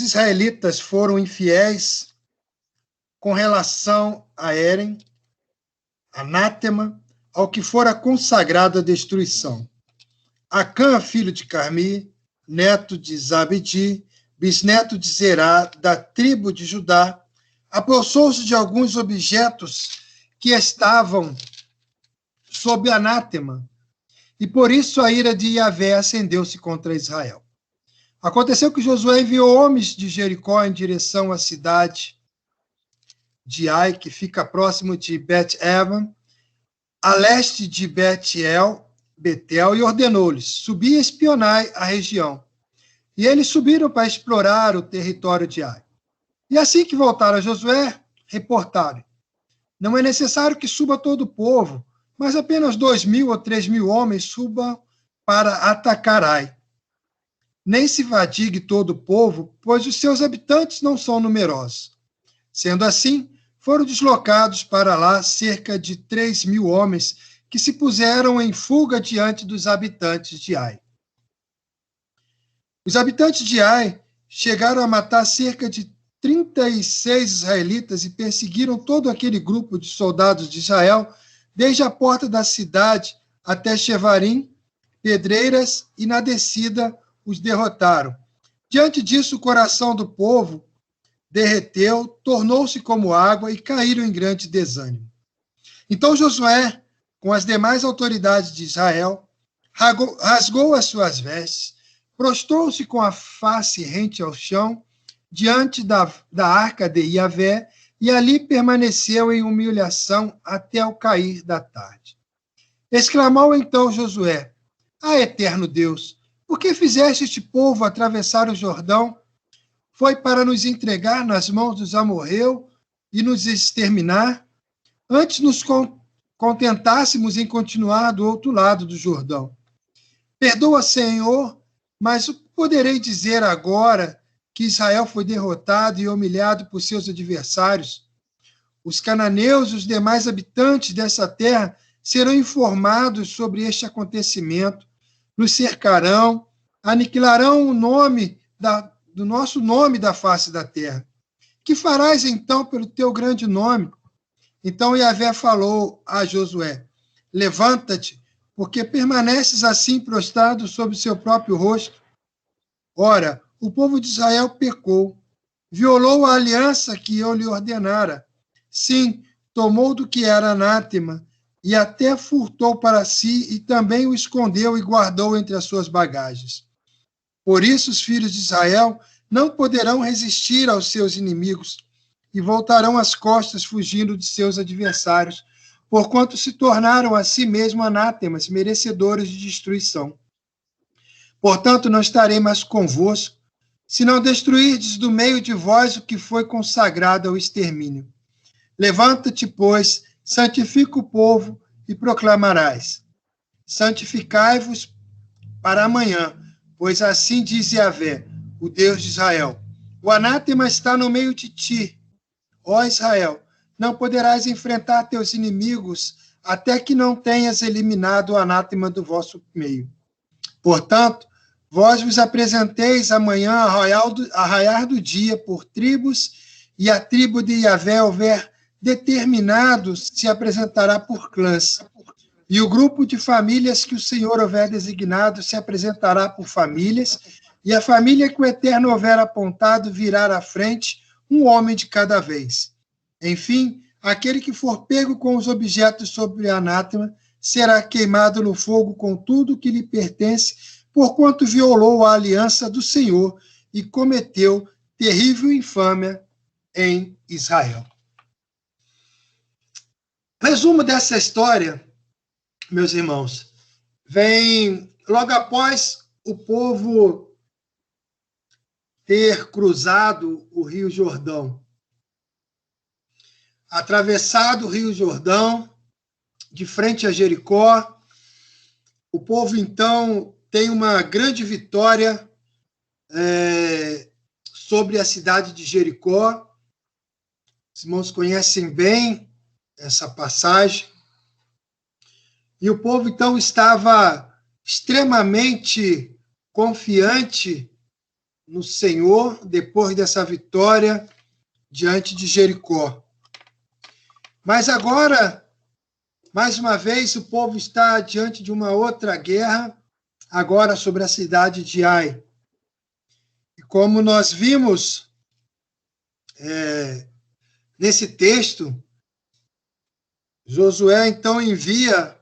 israelitas foram infiéis com relação a Érem, anátema, ao que fora consagrado à destruição. Acã, filho de Carmi, neto de Zabdi, bisneto de Zerá, da tribo de Judá, apossou-se de alguns objetos que estavam sob anátema, e por isso a ira de Yahvé acendeu-se contra Israel. Aconteceu que Josué enviou homens de Jericó em direção à cidade de Ai, que fica próximo de Bet-Evan, a leste de Betel, e ordenou-lhes: subi e espionai a região. E eles subiram para explorar o território de Ai. E assim que voltaram a Josué, reportaram: não é necessário que suba todo o povo, mas apenas 2.000 ou 3.000 homens subam para atacar Ai. Nem se fadigue todo o povo, pois os seus habitantes não são numerosos. Sendo assim, foram deslocados para lá cerca de 3.000 homens que se puseram em fuga diante dos habitantes de Ai. Os habitantes de Ai chegaram a matar cerca de 36 israelitas e perseguiram todo aquele grupo de soldados de Israel, desde a porta da cidade até Shevarim, pedreiras, e na descida os derrotaram. Diante disso, o coração do povo derreteu, tornou-se como água e caíram em grande desânimo. Então Josué, com as demais autoridades de Israel, rasgou as suas vestes, prostrou-se com a face rente ao chão, diante da arca de Yahvé, e ali permaneceu em humilhação até o cair da tarde. Exclamou então Josué: ah, eterno Deus, por que fizeste este povo atravessar o Jordão? Foi para nos entregar nas mãos dos amorreus e nos exterminar? Antes nos contentássemos em continuar do outro lado do Jordão. Perdoa, Senhor, mas o que poderei dizer agora que Israel foi derrotado e humilhado por seus adversários? Os cananeus e os demais habitantes dessa terra serão informados sobre este acontecimento, nos cercarão, aniquilarão o nome do nosso nome da face da terra. Que farás então pelo teu grande nome? Então Yahvé falou a Josué: levanta-te, porque permaneces assim prostrado sobre o seu próprio rosto. Ora, o povo de Israel pecou, violou a aliança que eu lhe ordenara. Sim, tomou do que era anátema, e até furtou para si, e também o escondeu e guardou entre as suas bagagens. Por isso os filhos de Israel não poderão resistir aos seus inimigos, e voltarão as costas fugindo de seus adversários, porquanto se tornaram a si mesmos anátemas, merecedores de destruição. Portanto, não estarei mais convosco, se não destruirdes do meio de vós o que foi consagrado ao extermínio. Levanta-te, pois, santifica o povo e proclamarás: santificai-vos para amanhã, pois assim diz Yahvé, o Deus de Israel: o anátema está no meio de ti, ó Israel, não poderás enfrentar teus inimigos até que não tenhas eliminado o anátema do vosso meio. Portanto, vós vos apresenteis amanhã a raiar do dia por tribos, e a tribo de Yahvé houver determinado se apresentará por clãs. E o grupo de famílias que o Senhor houver designado se apresentará por famílias, e a família que o Eterno houver apontado virá à frente, um homem de cada vez. Enfim, aquele que for pego com os objetos sobre anátema será queimado no fogo com tudo que lhe pertence, porquanto violou a aliança do Senhor e cometeu terrível infâmia em Israel. Resumo dessa história, meus irmãos, vem logo após o povo ter cruzado o Rio Jordão, atravessado o Rio Jordão, de frente a Jericó. O povo, então, tem uma grande vitória sobre a cidade de Jericó. Os irmãos conhecem bem essa passagem. E o povo, então, estava extremamente confiante no Senhor depois dessa vitória diante de Jericó. Mas agora, mais uma vez, o povo está diante de uma outra guerra, agora sobre a cidade de Ai. E como nós vimos nesse texto, Josué então envia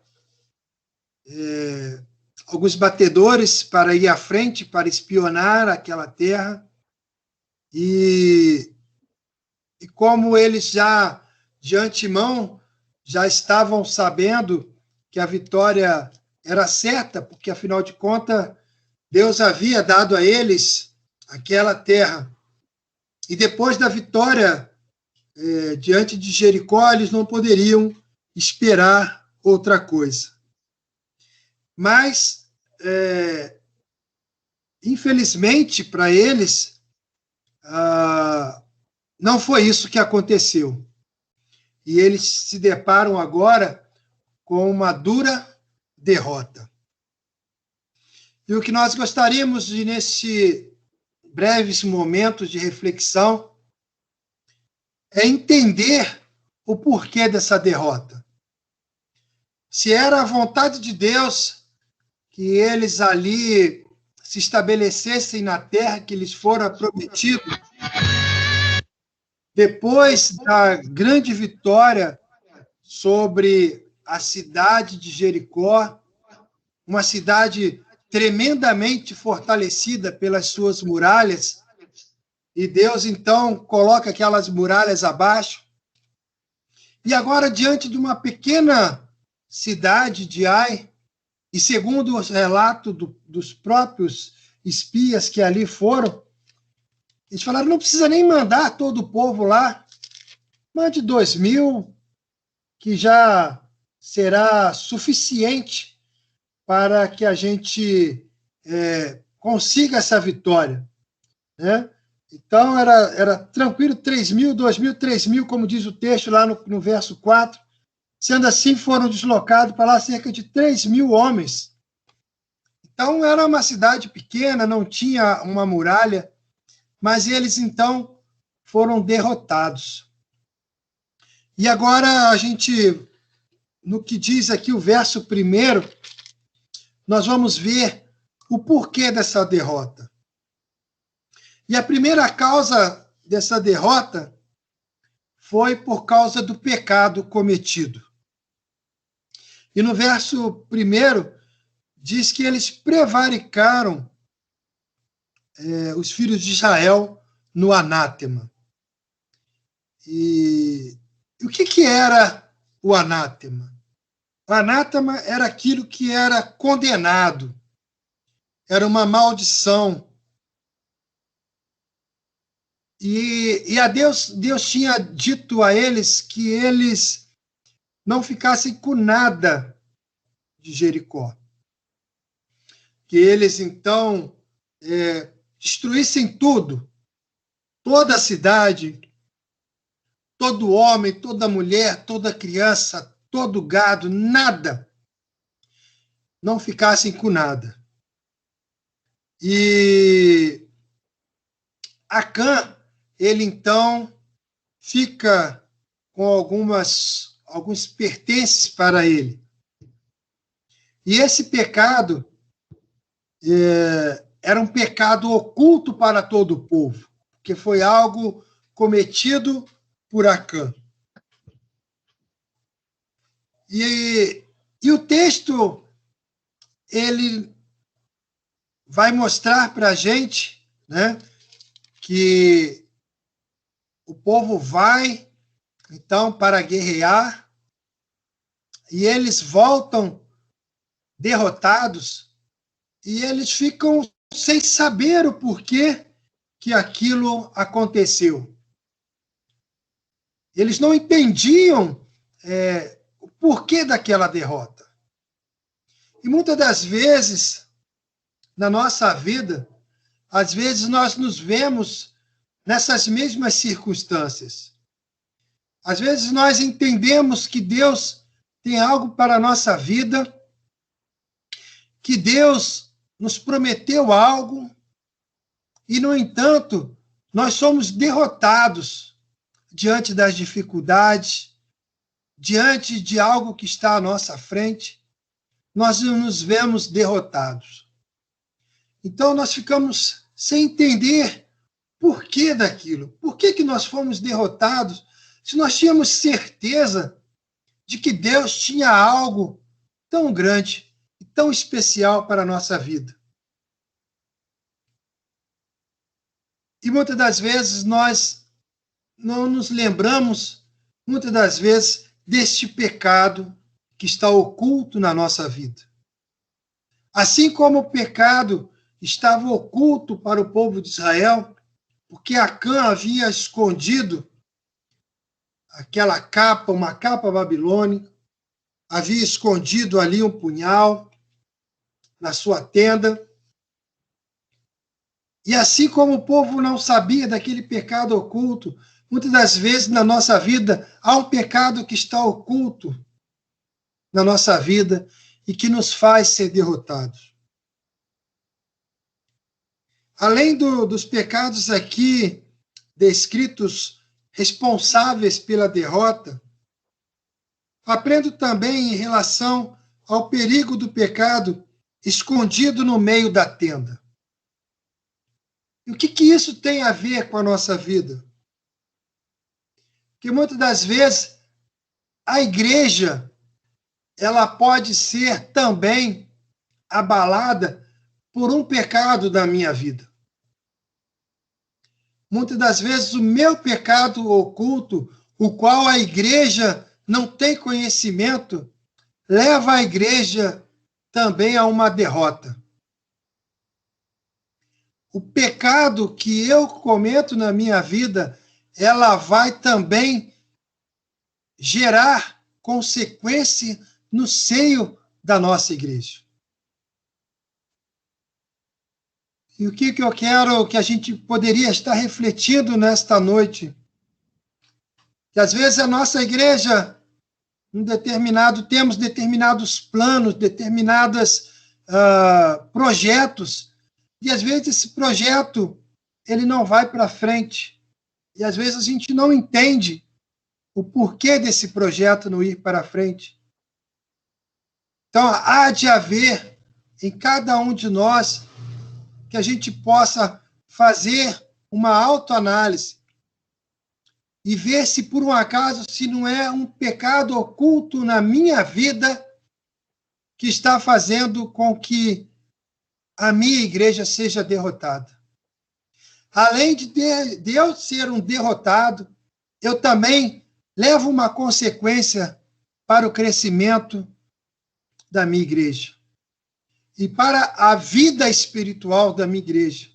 alguns batedores para ir à frente, para espionar aquela terra. E como eles já, de antemão, já estavam sabendo que a vitória era certa, porque, afinal de contas, Deus havia dado a eles aquela terra. E depois da vitória diante de Jericó, eles não poderiam esperar outra coisa. Mas, infelizmente, para eles, não foi isso que aconteceu. E eles se deparam agora com uma dura derrota. E o que nós gostaríamos de, nesse breves momentos de reflexão, é entender o porquê dessa derrota. Se era a vontade de Deus que eles ali se estabelecessem na terra que lhes fora prometido, depois da grande vitória sobre a cidade de Jericó, uma cidade tremendamente fortalecida pelas suas muralhas, e Deus, então, coloca aquelas muralhas abaixo. E agora, diante de uma pequena cidade de Ai, e segundo o relato dos próprios espias que ali foram, eles falaram, não precisa nem mandar todo o povo lá, mande 2.000, que já será suficiente para que a gente consiga essa vitória, né? Então, era tranquilo, 3.000, 2.000, 3.000, como diz o texto lá no verso 4. Sendo assim, foram deslocados para lá cerca de 3.000 homens. Então, era uma cidade pequena, não tinha uma muralha, mas eles, então, foram derrotados. E agora, a gente, no que diz aqui o verso 1, nós vamos ver o porquê dessa derrota. E a primeira causa dessa derrota foi por causa do pecado cometido. E no verso 1 diz que eles prevaricaram os filhos de Israel no anátema. E o que era o anátema? O anátema era aquilo que era condenado, era uma maldição. E a Deus tinha dito a eles que eles não ficassem com nada de Jericó. Que eles, então, destruíssem tudo, toda a cidade, todo homem, toda mulher, toda criança, todo gado, nada, não ficassem com nada. E Acã, ele então fica com alguns pertences para ele. E esse pecado era um pecado oculto para todo o povo, porque foi algo cometido por Acã. E o texto, ele vai mostrar para a gente, né, que o povo vai, então, para guerrear, e eles voltam derrotados, e eles ficam sem saber o porquê que aquilo aconteceu. Eles não entendiam o porquê daquela derrota. E muitas das vezes, na nossa vida, às vezes nós nos vemos nessas mesmas circunstâncias. Às vezes nós entendemos que Deus tem algo para a nossa vida, que Deus nos prometeu algo, E, no entanto, nós somos derrotados diante das dificuldades, diante de algo que está à nossa frente, nós nos vemos derrotados. Então, nós ficamos sem entender por que daquilo. Por que nós fomos derrotados se nós tínhamos certeza de que Deus tinha algo tão grande e tão especial para a nossa vida? E muitas das vezes nós não nos lembramos, muitas das vezes, deste pecado que está oculto na nossa vida. Assim como o pecado estava oculto para o povo de Israel, porque Acã havia escondido aquela capa, uma capa babilônica, havia escondido ali um punhal na sua tenda. E assim como o povo não sabia daquele pecado oculto, muitas das vezes na nossa vida há um pecado que está oculto na nossa vida e que nos faz ser derrotados. Além dos pecados aqui descritos responsáveis pela derrota, aprendo também em relação ao perigo do pecado escondido no meio da tenda. E o que isso tem a ver com a nossa vida? Porque muitas das vezes a igreja ela pode ser também abalada por um pecado da minha vida. Muitas das vezes o meu pecado oculto, o qual a igreja não tem conhecimento, leva a igreja também a uma derrota. O pecado que eu cometo na minha vida, ela vai também gerar consequência no seio da nossa igreja. E o que eu quero que a gente poderia estar refletindo nesta noite? Que às vezes a nossa igreja, temos determinados planos, determinados projetos, e às vezes esse projeto ele não vai para frente. E às vezes a gente não entende o porquê desse projeto não ir para frente. Então, há de haver em cada um de nós que a gente possa fazer uma autoanálise e ver se, por um acaso, se não é um pecado oculto na minha vida que está fazendo com que a minha igreja seja derrotada. Além de eu ser um derrotado, eu também levo uma consequência para o crescimento da minha igreja e para a vida espiritual da minha igreja.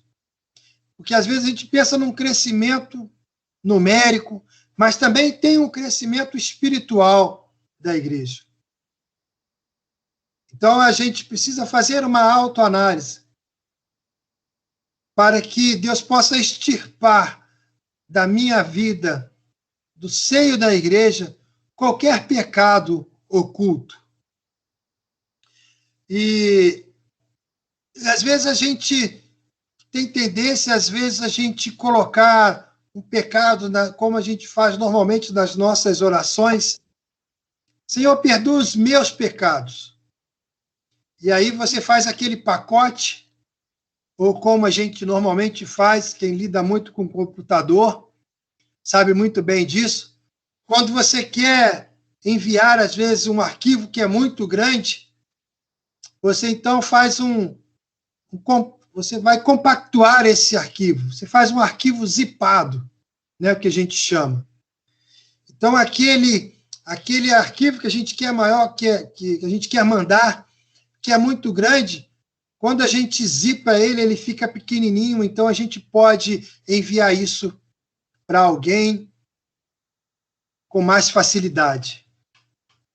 Porque às vezes a gente pensa num crescimento numérico, mas também tem um crescimento espiritual da igreja. Então a gente precisa fazer uma autoanálise para que Deus possa extirpar da minha vida, do seio da igreja, qualquer pecado oculto. E às vezes a gente tem tendência, às vezes, a gente colocar um pecado, como a gente faz normalmente nas nossas orações. Senhor, perdoa os meus pecados. E aí você faz aquele pacote, ou como a gente normalmente faz, quem lida muito com computador, sabe muito bem disso. Quando você quer enviar, às vezes, um arquivo que é muito grande, você então faz você vai compactuar esse arquivo. Você faz um arquivo zipado, né, o que a gente chama. Então, aquele arquivo que a gente quer maior, que a gente quer mandar, que é muito grande, quando a gente zipa ele fica pequenininho, então a gente pode enviar isso para alguém com mais facilidade.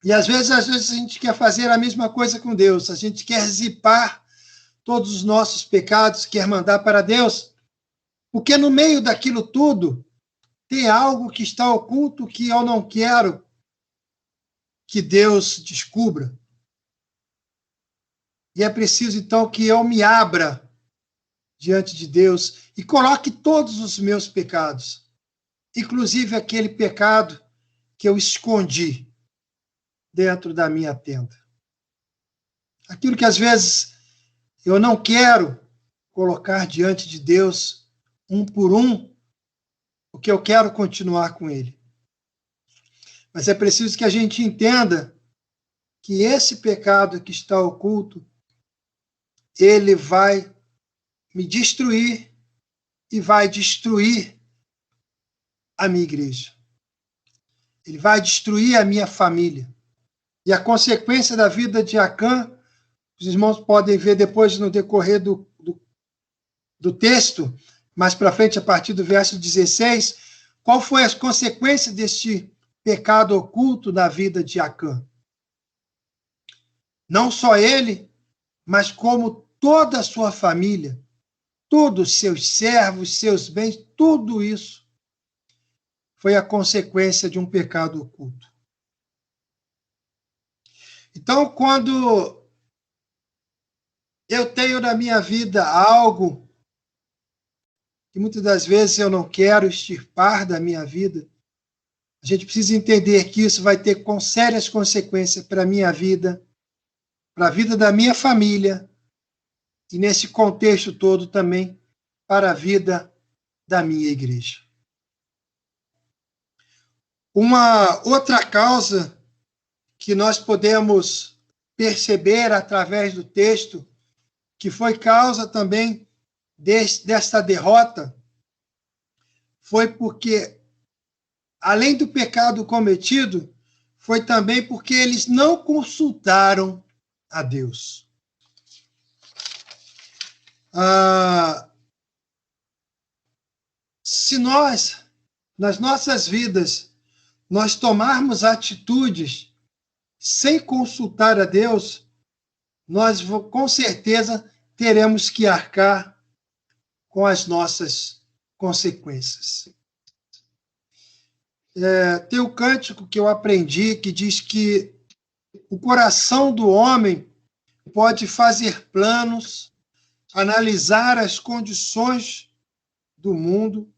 E às vezes a gente quer fazer a mesma coisa com Deus, a gente quer zipar todos os nossos pecados, quer mandar para Deus, porque no meio daquilo tudo tem algo que está oculto que eu não quero que Deus descubra. E é preciso, então, que eu me abra diante de Deus e coloque todos os meus pecados, inclusive aquele pecado que eu escondi dentro da minha tenda. Aquilo que às vezes eu não quero colocar diante de Deus um por um, porque eu quero continuar com Ele. Mas é preciso que a gente entenda que esse pecado que está oculto, ele vai me destruir e vai destruir a minha igreja. Ele vai destruir a minha família. E a consequência da vida de Acã, os irmãos podem ver depois no decorrer do texto, mais para frente, a partir do verso 16, qual foi as consequências deste pecado oculto na vida de Acã. Não só ele, mas como toda a sua família, todos os seus servos, seus bens, tudo isso foi a consequência de um pecado oculto. Então, quando eu tenho na minha vida algo que muitas das vezes eu não quero extirpar da minha vida, a gente precisa entender que isso vai ter sérias consequências para a minha vida, para a vida da minha família, e nesse contexto todo também para a vida da minha igreja. Uma outra causa que nós podemos perceber através do texto, que foi causa também desta derrota, foi porque, além do pecado cometido, foi também porque eles não consultaram a Deus. Se nós, nas nossas vidas, nós tomarmos atitudes sem consultar a Deus, nós com certeza teremos que arcar com as nossas consequências. Tem um cântico que eu aprendi que diz que o coração do homem pode fazer planos, analisar as condições do mundo,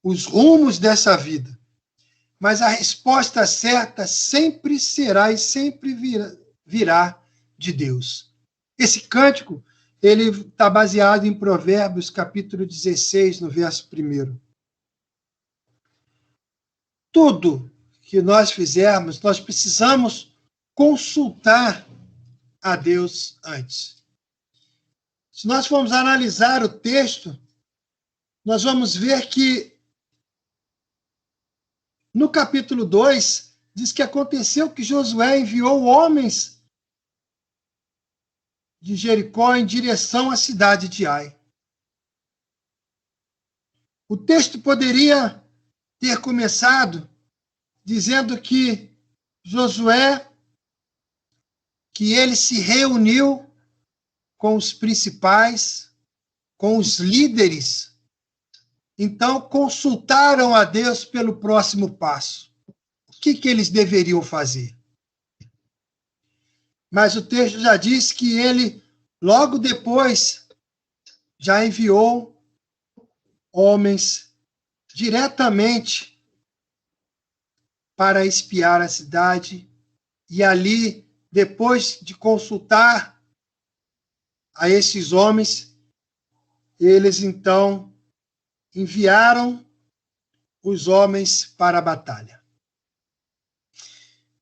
os rumos dessa vida, mas a resposta certa sempre será e sempre virá de Deus. Esse cântico, ele está baseado em Provérbios, capítulo 16, no verso 1. Tudo que nós fizermos, nós precisamos consultar a Deus antes. Se nós formos analisar o texto, nós vamos ver que no capítulo 2, diz que aconteceu que Josué enviou homens de Jericó em direção à cidade de Ai. O texto poderia ter começado dizendo que Josué, que ele se reuniu com os principais, com os líderes, então consultaram a Deus pelo próximo passo. O que eles deveriam fazer? Mas o texto já diz que ele, logo depois, já enviou homens diretamente para espiar a cidade, e ali, depois de consultar a esses homens, eles então enviaram os homens para a batalha.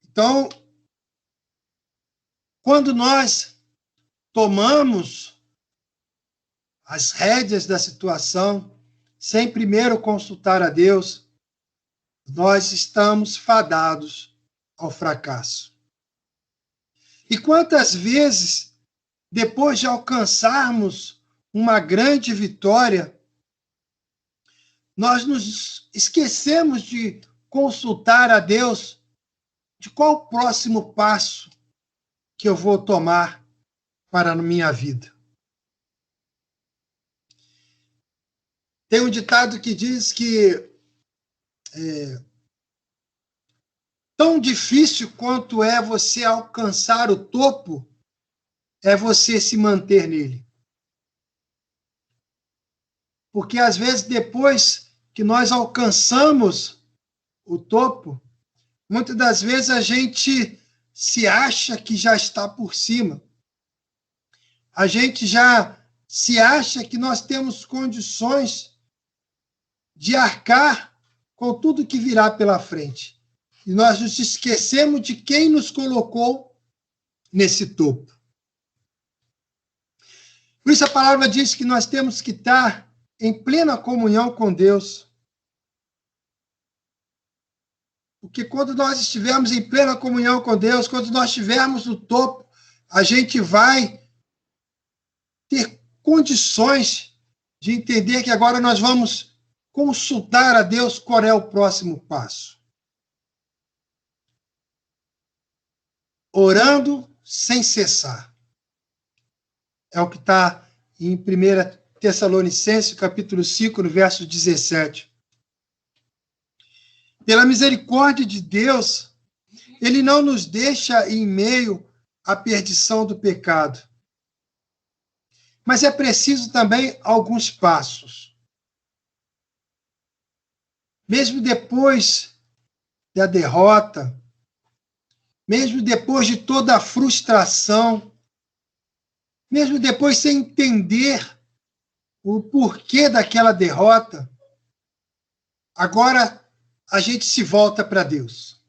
Então, quando nós tomamos as rédeas da situação, sem primeiro consultar a Deus, nós estamos fadados ao fracasso. E quantas vezes, depois de alcançarmos uma grande vitória, nós nos esquecemos de consultar a Deus de qual o próximo passo que eu vou tomar para a minha vida. Tem um ditado que diz que tão difícil quanto é você alcançar o topo, é você se manter nele. Porque, às vezes, depois que nós alcançamos o topo, muitas das vezes a gente se acha que já está por cima. A gente já se acha que nós temos condições de arcar com tudo que virá pela frente. E nós nos esquecemos de quem nos colocou nesse topo. Por isso a palavra diz que nós temos que estar em plena comunhão com Deus. Porque quando nós estivermos em plena comunhão com Deus, quando nós estivermos no topo, a gente vai ter condições de entender que agora nós vamos consultar a Deus qual é o próximo passo. Orando sem cessar. É o que está em 1 Tessalonicenses, capítulo 5, no verso 17. Pela misericórdia de Deus, ele não nos deixa em meio à perdição do pecado. Mas é preciso também alguns passos. Mesmo depois da derrota, mesmo depois de toda a frustração, mesmo depois sem entender o porquê daquela derrota, agora a gente se volta para Deus.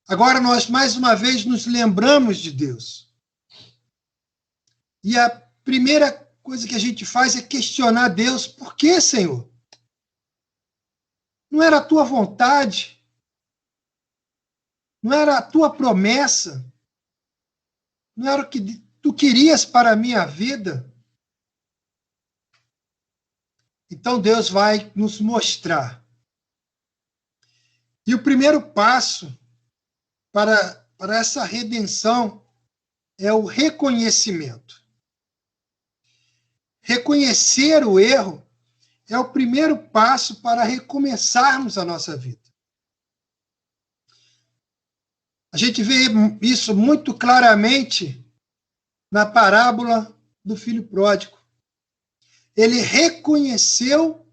Agora nós, mais uma vez, nos lembramos de Deus. E a primeira coisa que a gente faz é questionar Deus. Por quê, Senhor? Não era a tua vontade? Não era a tua promessa? Não era o que tu querias para a minha vida? Então Deus vai nos mostrar. E o primeiro passo para essa redenção é o reconhecimento. Reconhecer o erro é o primeiro passo para recomeçarmos a nossa vida. A gente vê isso muito claramente na parábola do filho pródigo. Ele reconheceu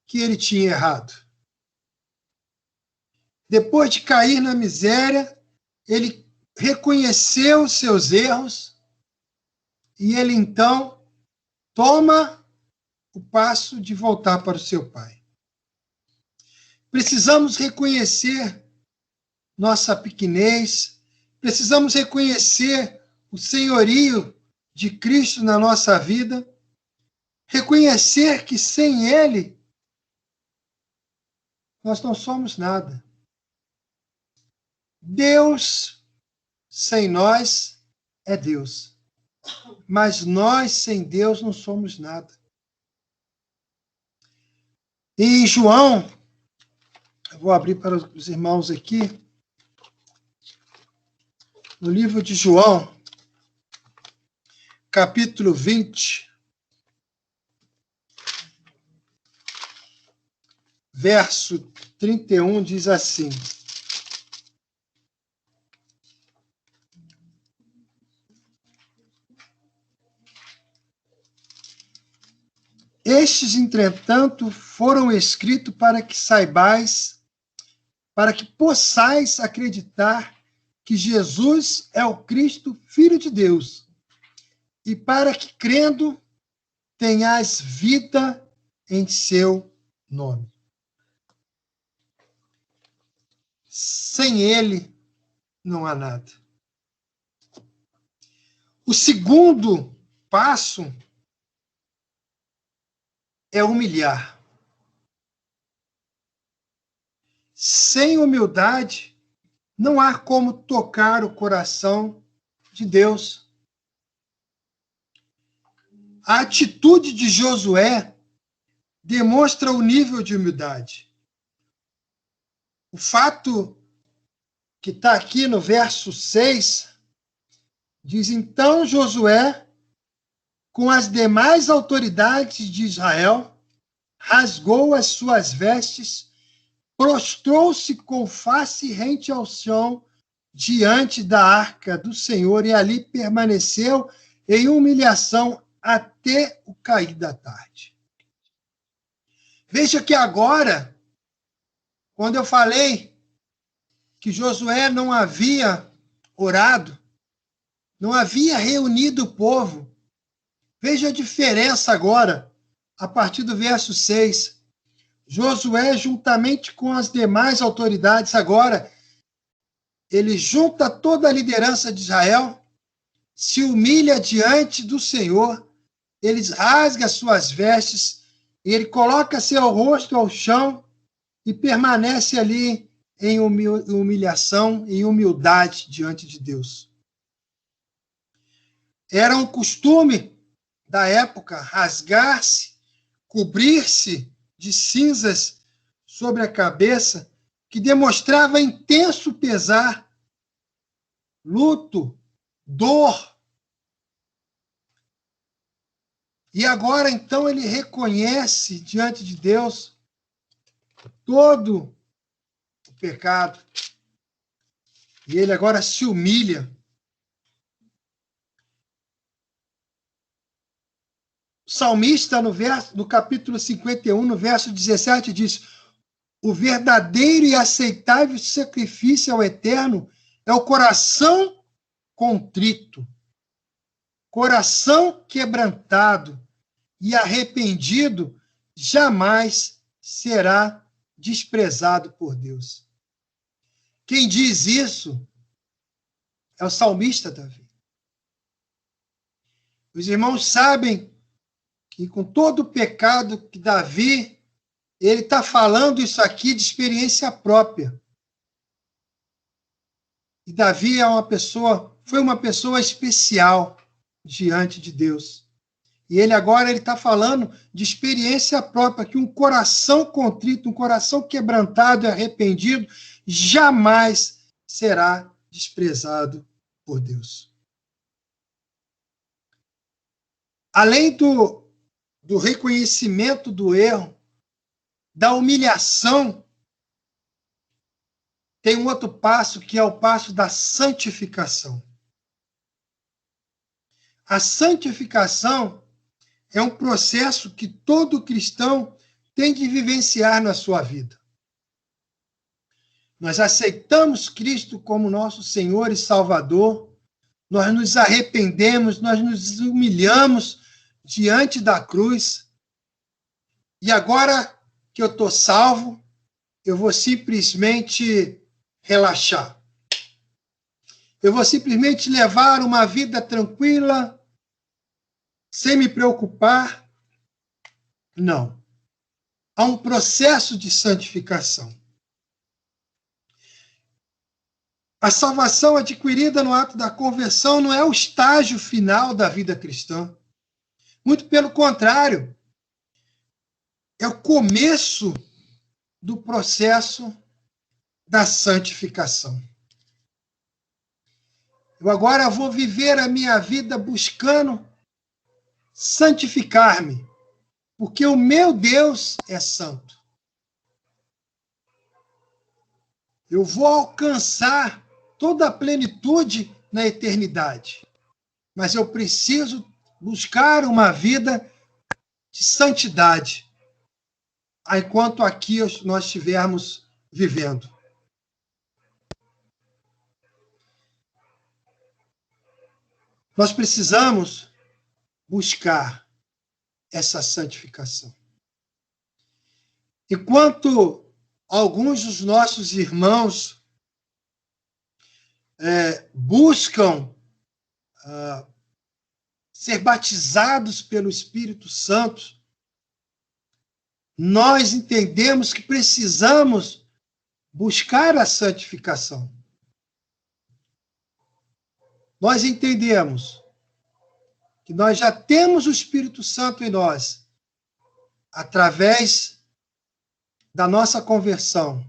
que ele tinha errado. Depois de cair na miséria, ele reconheceu os seus erros e ele, então, toma o passo de voltar para o seu pai. Precisamos reconhecer nossa pequenez, precisamos reconhecer o senhorio de Cristo na nossa vida, reconhecer que sem Ele nós não somos nada. Deus sem nós é Deus, mas nós sem Deus não somos nada. E em João, eu vou abrir para os irmãos aqui, no livro de João, capítulo 20, verso 31, diz assim: Estes, entretanto, foram escritos para que saibais, para que possais acreditar que Jesus é o Cristo, Filho de Deus, e para que, crendo, tenhais vida em seu nome. Sem Ele, não há nada. O segundo passo é humilhar. Sem humildade, não há como tocar o coração de Deus. A atitude de Josué demonstra o nível de humildade. O fato que está aqui no verso 6 diz: Então Josué, com as demais autoridades de Israel, rasgou as suas vestes, prostrou-se com face rente ao chão diante da arca do Senhor e ali permaneceu em humilhação até o cair da tarde. Veja que agora, quando eu falei que Josué não havia orado, não havia reunido o povo, veja a diferença agora, a partir do verso 6. Josué, juntamente com as demais autoridades, agora, ele junta toda a liderança de Israel, se humilha diante do Senhor, ele rasga suas vestes, ele coloca seu rosto ao chão e permanece ali em humilhação, em humildade diante de Deus. Era um costume da época rasgar-se, cobrir-se de cinzas sobre a cabeça, que demonstrava intenso pesar, luto, dor. E agora, então, ele reconhece diante de Deus todo o pecado. E ele agora se humilha. O salmista, no capítulo 51, no verso 17, diz: o verdadeiro e aceitável sacrifício ao Eterno é o coração contrito, coração quebrantado e arrependido jamais será desprezado por Deus. Quem diz isso é o salmista Davi. Os irmãos sabem que com todo o pecado que Davi, ele está falando isso aqui de experiência própria. E Davi foi uma pessoa especial diante de Deus. E ele agora está falando de experiência própria, que um coração contrito, um coração quebrantado e arrependido jamais será desprezado por Deus. Além do reconhecimento do erro, da humilhação, tem um outro passo, que é o passo da santificação. A santificação é um processo que todo cristão tem de vivenciar na sua vida. Nós aceitamos Cristo como nosso Senhor e Salvador, nós nos arrependemos, nós nos humilhamos diante da cruz, e agora que eu estou salvo, eu vou simplesmente relaxar. Eu vou simplesmente levar uma vida tranquila, sem me preocupar. Não. Há um processo de santificação. A salvação adquirida no ato da conversão não é o estágio final da vida cristã. Muito pelo contrário, é o começo do processo da santificação. Eu agora vou viver a minha vida buscando santificar-me, porque o meu Deus é santo. Eu vou alcançar toda a plenitude na eternidade, mas eu preciso buscar uma vida de santidade, enquanto aqui nós estivermos vivendo. Nós precisamos buscar essa santificação. Enquanto alguns dos nossos irmãos buscam ser batizados pelo Espírito Santo, nós entendemos que precisamos buscar a santificação. Nós entendemos que nós já temos o Espírito Santo em nós, através da nossa conversão,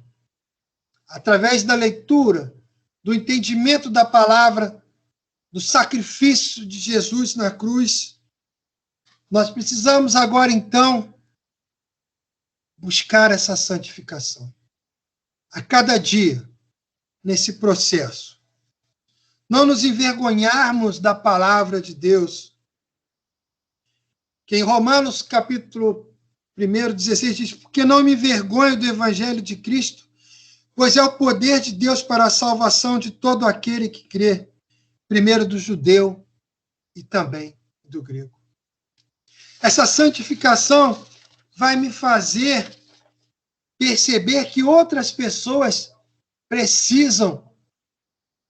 através da leitura, do entendimento da palavra, do sacrifício de Jesus na cruz. Nós precisamos agora, então, buscar essa santificação. A cada dia, nesse processo. Não nos envergonharmos da palavra de Deus. Que em Romanos, capítulo 1, 16, diz: porque não me envergonho do evangelho de Cristo, pois é o poder de Deus para a salvação de todo aquele que crê, primeiro do judeu e também do grego. Essa santificação vai me fazer perceber que outras pessoas precisam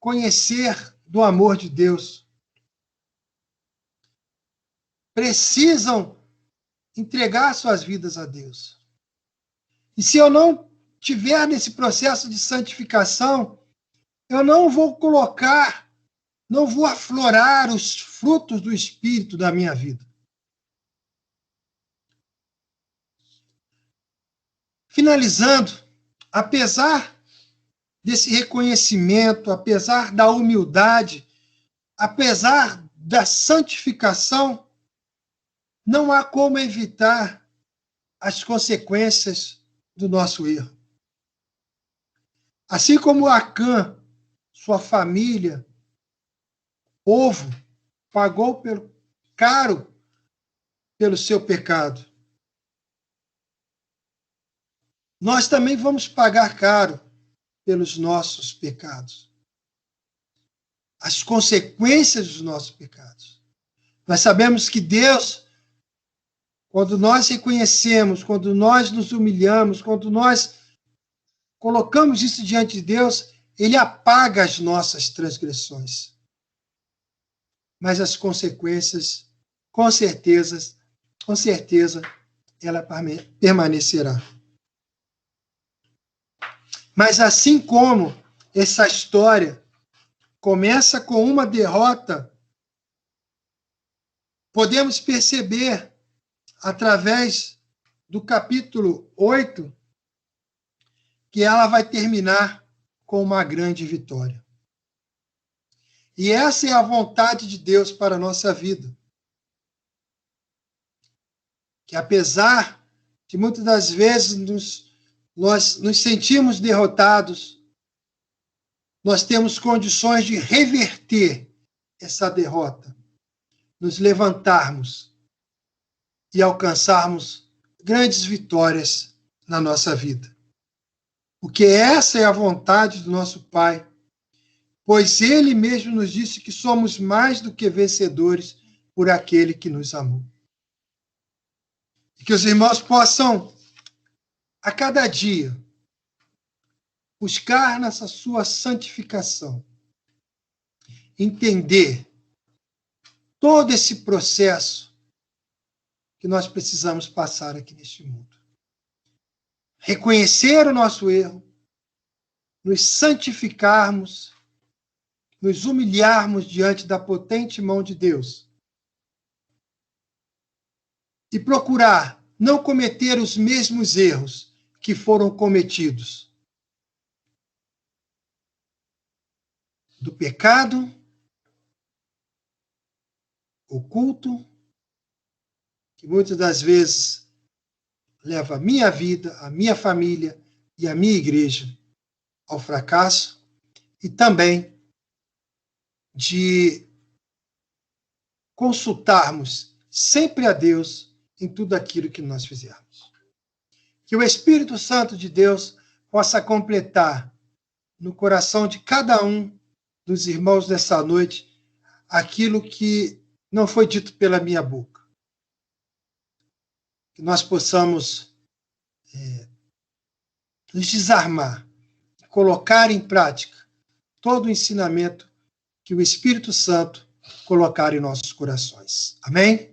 conhecer do amor de Deus. Precisam entregar suas vidas a Deus. E se eu não tiver nesse processo de santificação, eu não vou colocar, não vou aflorar os frutos do Espírito da minha vida. Finalizando, apesar desse reconhecimento, apesar da humildade, apesar da santificação, não há como evitar as consequências do nosso erro. Assim como Acã, sua família, povo, pagou caro pelo seu pecado, nós também vamos pagar caro pelos nossos pecados. As consequências dos nossos pecados. Nós sabemos que Deus, quando nós reconhecemos, quando nós nos humilhamos, quando nós colocamos isso diante de Deus, Ele apaga as nossas transgressões. Mas as consequências, com certeza, ela permanecerá. Mas assim como essa história começa com uma derrota, podemos perceber, através do capítulo 8, que ela vai terminar com uma grande vitória. E essa é a vontade de Deus para a nossa vida. Que apesar de muitas das vezes nós nos sentimos derrotados, nós temos condições de reverter essa derrota, nos levantarmos e alcançarmos grandes vitórias na nossa vida. Porque essa é a vontade do nosso Pai, pois Ele mesmo nos disse que somos mais do que vencedores por aquele que nos amou. E que os irmãos possam, a cada dia, buscar nessa sua santificação, entender todo esse processo que nós precisamos passar aqui neste mundo. Reconhecer o nosso erro, nos santificarmos, nos humilharmos diante da potente mão de Deus e procurar não cometer os mesmos erros que foram cometidos. Do pecado oculto, que muitas das vezes leva a minha vida, a minha família e a minha igreja ao fracasso, e também de consultarmos sempre a Deus em tudo aquilo que nós fizermos. Que o Espírito Santo de Deus possa completar no coração de cada um dos irmãos dessa noite aquilo que não foi dito pela minha boca. Que nós possamos nos desarmar, colocar em prática todo o ensinamento que o Espírito Santo colocar em nossos corações. Amém?